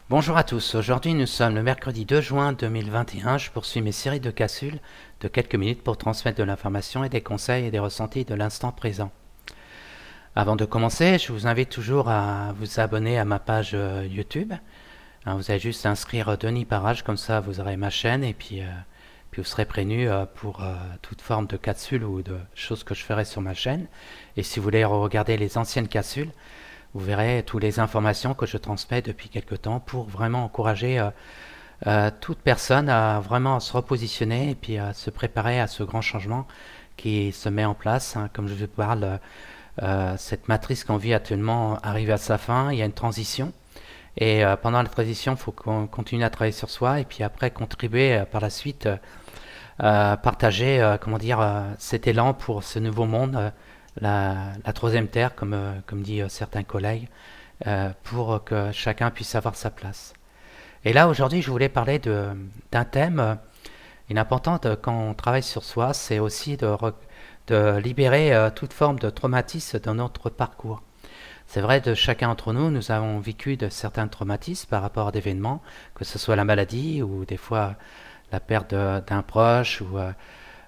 Bonjour à tous, aujourd'hui nous sommes le mercredi 2 juin 2021, je poursuis mes séries de capsules de quelques minutes pour transmettre de l'information et des conseils et des ressentis de l'instant présent. Avant de commencer, je vous invite toujours à vous abonner à ma page YouTube. Vous avez juste à inscrire Denis Parage, comme ça vous aurez ma chaîne et puis vous serez prévenu pour toute forme de capsules ou de choses que je ferai sur ma chaîne. Et si vous voulez regarder les anciennes capsules, vous verrez toutes les informations que je transmets depuis quelque temps pour vraiment encourager toute personne à vraiment se repositionner et puis à se préparer à ce grand changement qui se met en place. Comme je vous parle, cette matrice qu'on vit actuellement arrive à sa fin, il y a une transition. Et pendant la transition, il faut qu'on continue à travailler sur soi et puis après contribuer par la suite, partager cet élan pour ce nouveau monde. La troisième terre, comme disent certains collègues, pour que chacun puisse avoir sa place. Et là, aujourd'hui, je voulais parler d'un thème important quand on travaille sur soi, c'est aussi de libérer toute forme de traumatisme dans notre parcours. C'est vrai, de chacun d'entre nous, nous avons vécu de certains traumatismes par rapport à des événements, que ce soit la maladie ou des fois la perte d'un proche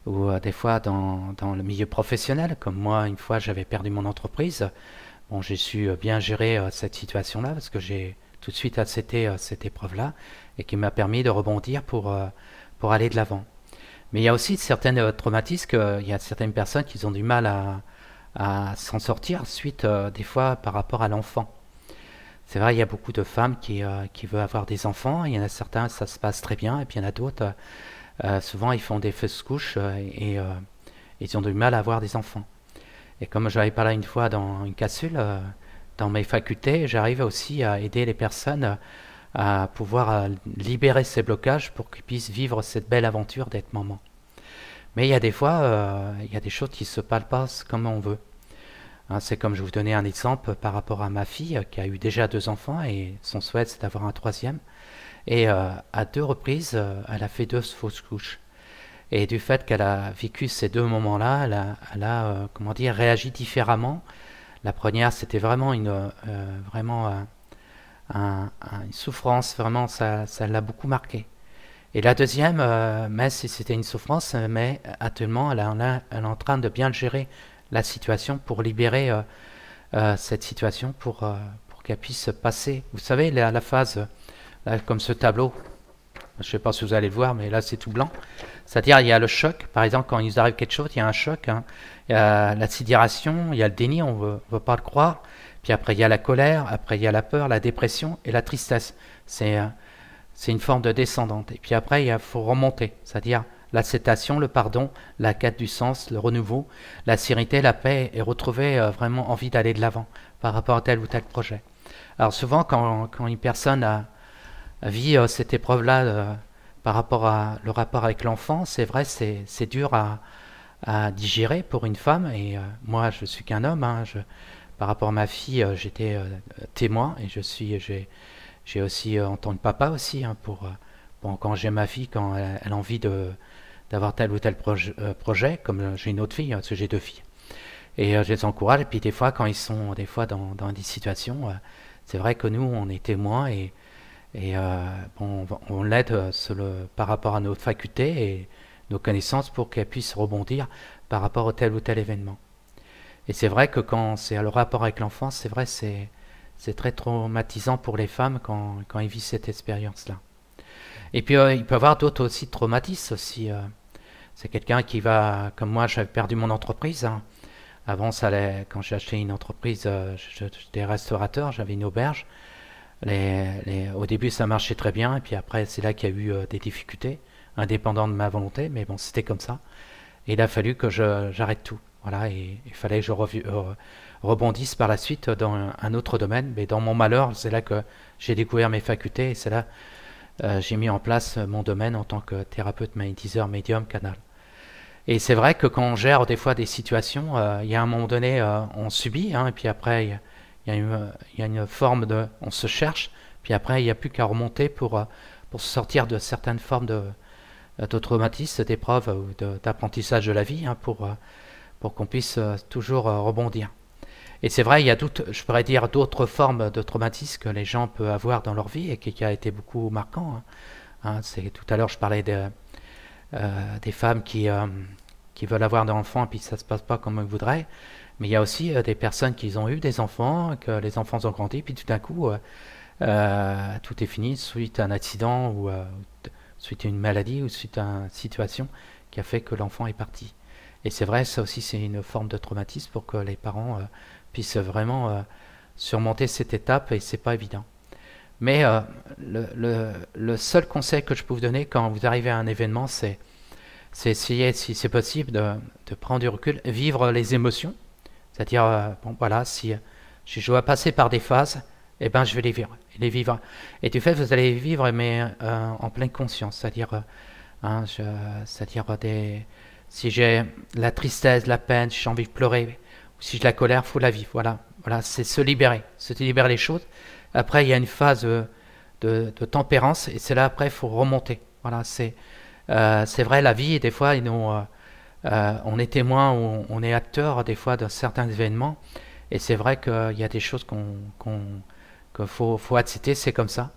ou des fois dans le milieu professionnel, comme moi, une fois, j'avais perdu mon entreprise. Bon, j'ai su bien gérer cette situation-là parce que j'ai tout de suite accepté cette épreuve-là et qui m'a permis de rebondir pour aller de l'avant. Mais il y a aussi certains traumatismes, il y a certaines personnes qui ont du mal à s'en sortir suite des fois par rapport à l'enfant. C'est vrai, il y a beaucoup de femmes qui veulent avoir des enfants, il y en a certains, ça se passe très bien, et puis il y en a d'autres, souvent ils font des fausses couches et ils ont du mal à avoir des enfants. Et comme j'avais parlé une fois dans une capsule, dans mes facultés, j'arrive aussi à aider les personnes à pouvoir libérer ces blocages pour qu'ils puissent vivre cette belle aventure d'être maman. Mais il y a des fois, il y a des choses qui ne se passent pas comme on veut. C'est comme je vous donnais un exemple par rapport à ma fille qui a eu déjà 2 enfants et son souhait c'est d'avoir un troisième. Et à 2 reprises, elle a fait 2 fausses couches. Et du fait qu'elle a vécu ces 2 moments-là, elle a réagi différemment. La première, c'était vraiment une souffrance, vraiment, ça l'a beaucoup marqué. Et la deuxième, même si c'était une souffrance, mais actuellement, elle est en train de bien gérer la situation pour libérer cette situation pour qu'elle puisse passer. Vous savez, la phase, là, comme ce tableau, je ne sais pas si vous allez le voir, mais là c'est tout blanc. C'est-à-dire il y a le choc, par exemple quand il nous arrive quelque chose, il y a un choc, il y a la sidération, il y a le déni, on ne veut pas le croire, puis après il y a la colère, après il y a la peur, la dépression et la tristesse. C'est une forme de descendante. Et puis après il faut remonter, c'est-à-dire l'acceptation, le pardon, la quête du sens, le renouveau, la sérénité, la paix et retrouver vraiment envie d'aller de l'avant par rapport à tel ou tel projet. Alors souvent quand une personne vit cette épreuve-là par rapport à le rapport avec l'enfant, c'est vrai, c'est dur à digérer pour une femme. Et moi, je suis qu'un homme. Par rapport à ma fille, j'étais témoin et j'ai aussi en tant que papa aussi quand j'ai ma fille, quand elle a envie d'avoir tel ou tel projet, comme j'ai une autre fille, parce que j'ai 2 filles. Et je les encourage. Et puis des fois, quand ils sont des fois dans des situations, c'est vrai que nous, on est témoins et on l'aide par rapport à nos facultés et nos connaissances pour qu'elle puisse rebondir par rapport à tel ou tel événement. Et c'est vrai que quand c'est le rapport avec l'enfant, c'est vrai c'est très traumatisant pour les femmes quand ils vivent cette expérience-là. Et puis il peut y avoir d'autres aussi traumatismes aussi. C'est quelqu'un qui va, comme moi, j'avais perdu mon entreprise. Avant, quand j'ai acheté une entreprise, j'étais restaurateur, j'avais une auberge. Au début, ça marchait très bien, et puis après, c'est là qu'il y a eu des difficultés, indépendantes de ma volonté, mais bon, c'était comme ça. Et il a fallu que j'arrête tout. Voilà, et il fallait que je rebondisse par la suite dans un autre domaine. Mais dans mon malheur, c'est là que j'ai découvert mes facultés, et c'est là j'ai mis en place mon domaine en tant que thérapeute, magnétiseur, médium, canal. Et c'est vrai que quand on gère des fois des situations, il y a un moment donné, on subit, et puis après, il y a une forme on se cherche, puis après il n'y a plus qu'à remonter pour se sortir de certaines formes de traumatisme, d'épreuves ou d'apprentissage de la vie, pour qu'on puisse toujours rebondir. Et c'est vrai, il y a je pourrais dire d'autres formes de traumatisme que les gens peuvent avoir dans leur vie et qui a été beaucoup marquant. Tout à l'heure, je parlais des femmes qui veulent avoir des enfants et puis ça ne se passe pas comme elles voudraient. Mais il y a aussi des personnes qui ont eu des enfants, que les enfants ont grandi, puis tout d'un coup, tout est fini suite à un accident ou suite à une maladie ou suite à une situation qui a fait que l'enfant est parti. Et c'est vrai, ça aussi c'est une forme de traumatisme pour que les parents puissent vraiment surmonter cette étape et c'est pas évident. Mais le seul conseil que je peux vous donner quand vous arrivez à un événement, c'est essayer, si c'est possible, de prendre du recul, vivre les émotions. C'est-à-dire, bon voilà, si je dois passer par des phases, eh ben je vais les vivre. Et du fait, vous allez les vivre, mais en pleine conscience. C'est-à-dire, si j'ai la tristesse, la peine, si j'ai envie de pleurer, ou si j'ai la colère, faut la vivre. Voilà, c'est se libérer les choses. Après, il y a une phase de tempérance, et c'est là après, il faut remonter. Voilà, c'est vrai, la vie, des fois, on est témoin ou on est acteur des fois de certains événements, et c'est vrai qu'il y a des choses qu'il faut accepter, c'est comme ça.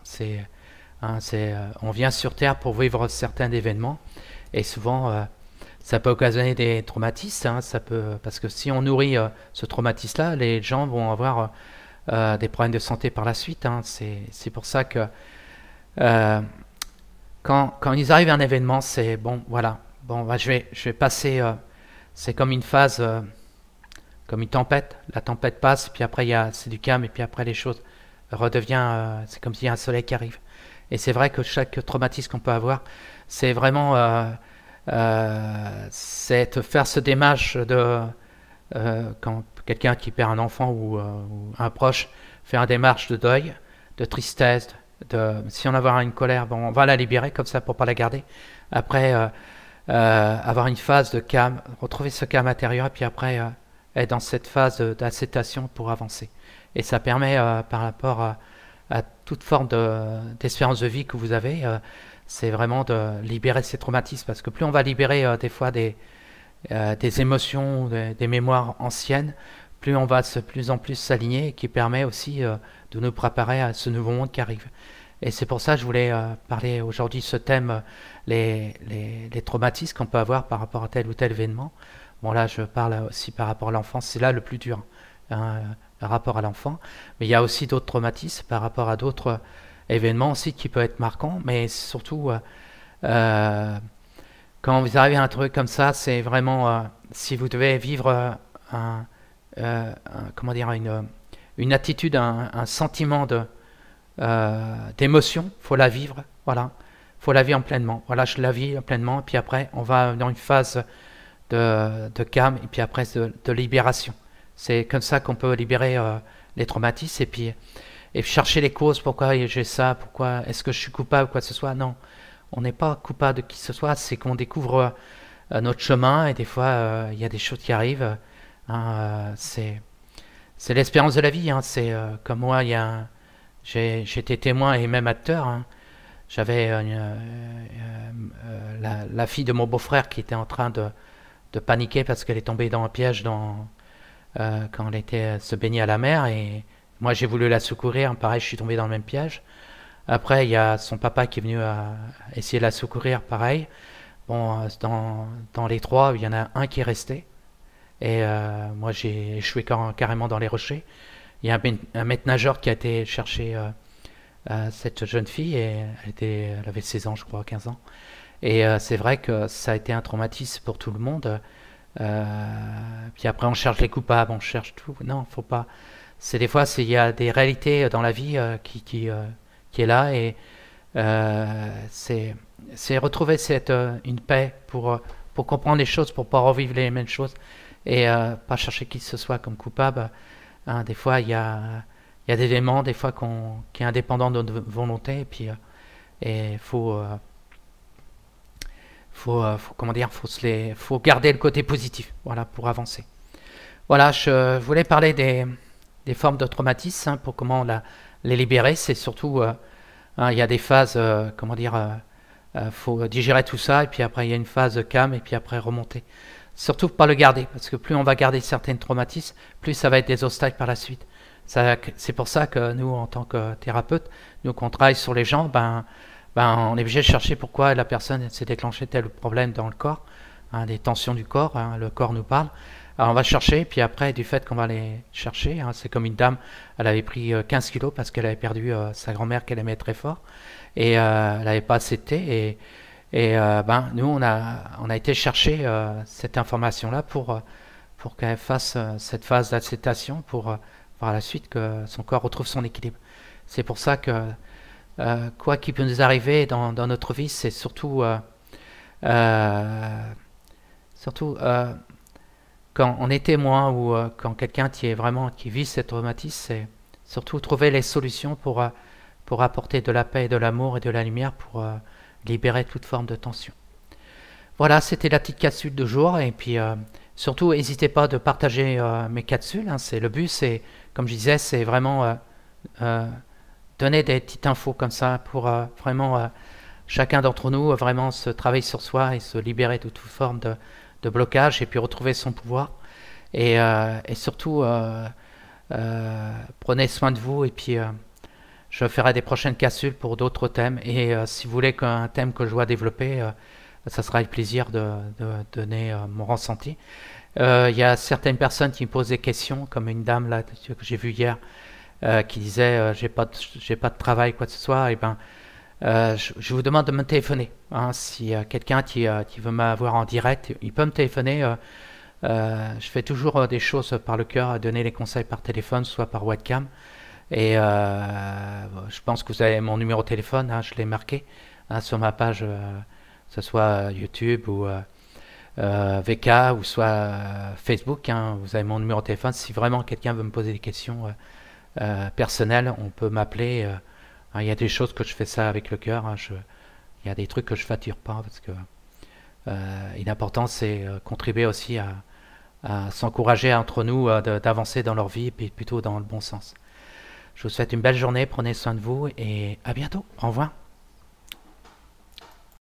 On vient sur Terre pour vivre certains événements, et souvent ça peut occasionner des traumatismes, parce que si on nourrit ce traumatisme-là, les gens vont avoir des problèmes de santé par la suite. C'est pour ça que quand ils arrivent à un événement, c'est bon, voilà. Bon, je vais passer. C'est comme une phase, comme une tempête. La tempête passe, puis après c'est du calme, et puis après les choses redeviennent. C'est comme s'il y a un soleil qui arrive. Et c'est vrai que chaque traumatisme qu'on peut avoir, c'est vraiment c'est de faire ce démarche quand quelqu'un qui perd un enfant ou un proche fait un démarche de deuil, de tristesse, si on a une colère, bon, on va la libérer comme ça pour pas la garder. Après, avoir une phase de calme, retrouver ce calme intérieur, et puis après être dans cette phase d'acceptation pour avancer. Et ça permet, par rapport à toute forme d'espérance de vie que vous avez, c'est vraiment de libérer ces traumatismes, parce que plus on va libérer des fois des émotions, des mémoires anciennes, plus on va de plus en plus s'aligner, et qui permet aussi de nous préparer à ce nouveau monde qui arrive. Et c'est pour ça que je voulais parler aujourd'hui de ce thème, les traumatismes qu'on peut avoir par rapport à tel ou tel événement. Bon, là, je parle aussi par rapport à l'enfance, c'est là le plus dur, le rapport à l'enfant. Mais il y a aussi d'autres traumatismes par rapport à d'autres événements aussi qui peuvent être marquants, mais surtout, quand vous arrivez à un truc comme ça, c'est vraiment, si vous devez vivre comment dire, une attitude, un sentiment d'émotion, faut la vivre, voilà, faut la vivre pleinement. Voilà, je la vis pleinement, et puis après, on va dans une phase de calme, et puis après de libération. C'est comme ça qu'on peut libérer les traumatismes, et chercher les causes, pourquoi j'ai ça, pourquoi est-ce que je suis coupable, quoi que ce soit. Non, on n'est pas coupable de qui que ce soit, c'est qu'on découvre notre chemin, et des fois, il y a des choses qui arrivent. C'est l'espérance de la vie. C'est comme moi, j'étais témoin et même acteur. J'avais la fille de mon beau-frère qui était en train de paniquer parce qu'elle est tombée dans un piège quand elle était se baignait à la mer, et moi j'ai voulu la secourir. Pareil, je suis tombé dans le même piège. Après, il y a son papa qui est venu essayer de la secourir. Pareil. Bon, dans les trois, il y en a un qui est resté. Et moi, j'ai échoué carrément dans les rochers. Il y a un maître nageur qui a été chercher cette jeune fille, et elle avait 16 ans, je crois, 15 ans. Et c'est vrai que ça a été un traumatisme pour tout le monde. Puis après, on cherche les coupables, on cherche tout. Non, faut pas. C'est des fois, il y a des réalités dans la vie qui est là, et c'est retrouver une paix pour comprendre les choses, pour pas revivre les mêmes choses, et pas chercher qui que ce soit comme coupable. Des fois, il y a des éléments, des fois, qui est indépendant de notre volonté, et puis comment dire, faut garder le côté positif, voilà, pour avancer. Voilà, je voulais parler des formes de traumatisme, pour comment les libérer. C'est surtout, il y a des phases, comment dire, faut digérer tout ça, et puis après il y a une phase de calme, et puis après remonter. surtout pas le garder, parce que plus on va garder certains traumatismes, plus ça va être des obstacles par la suite. C'est pour ça que nous, en tant que thérapeute, nous qu'on travaille sur les gens, on est obligé de chercher pourquoi la personne s'est déclenché tel problème dans le corps, hein, des tensions du corps, hein, le corps nous parle. Alors on va chercher, puis après, du fait qu'on va les chercher, hein, c'est comme une dame, elle avait pris 15 kilos parce qu'elle avait perdu sa grand-mère qu'elle aimait très fort, et elle n'avait pas assez de thé, nous, on a été chercher cette information-là pour qu'elle fasse cette phase d'acceptation pour par la suite que son corps retrouve son équilibre. C'est pour ça que quoi qu'il peut nous arriver dans notre vie, c'est surtout quand on est témoin ou quand quelqu'un qui vit cette traumatisme, c'est surtout trouver les solutions pour apporter de la paix, de l'amour et de la lumière pour libérer toute forme de tension. Voilà, c'était la petite capsule de jour. Et puis surtout, n'hésitez pas de partager mes capsules. Hein, le but, c'est, comme je disais, c'est vraiment donner des petites infos comme ça pour vraiment chacun d'entre nous vraiment se travailler sur soi et se libérer de toute forme de blocage et puis retrouver son pouvoir. Et surtout, prenez soin de vous et puis je ferai des prochaines capsules pour d'autres thèmes. Et si vous voulez qu'un thème que je dois développer, ça sera avec plaisir de donner mon ressenti. Il y a certaines personnes qui me posent des questions, comme une dame là que j'ai vue hier, qui disait j'ai pas de travail, quoi que ce soit. Et je vous demande de me téléphoner. Hein, s'il y a quelqu'un qui veut m'avoir en direct, il peut me téléphoner. Je fais toujours des choses par le cœur, donner les conseils par téléphone, soit par webcam. Et je pense que vous avez mon numéro de téléphone, hein, je l'ai marqué hein, sur ma page, que ce soit YouTube ou VK ou soit Facebook. Hein, vous avez mon numéro de téléphone. Si vraiment quelqu'un veut me poser des questions personnelles, on peut m'appeler. Il y a des choses que je fais ça avec le cœur. Hein, il y a des trucs que je facture pas parce que l'important c'est contribuer aussi à s'encourager entre nous d'avancer dans leur vie et plutôt dans le bon sens. Je vous souhaite une belle journée, prenez soin de vous et à bientôt. Au revoir.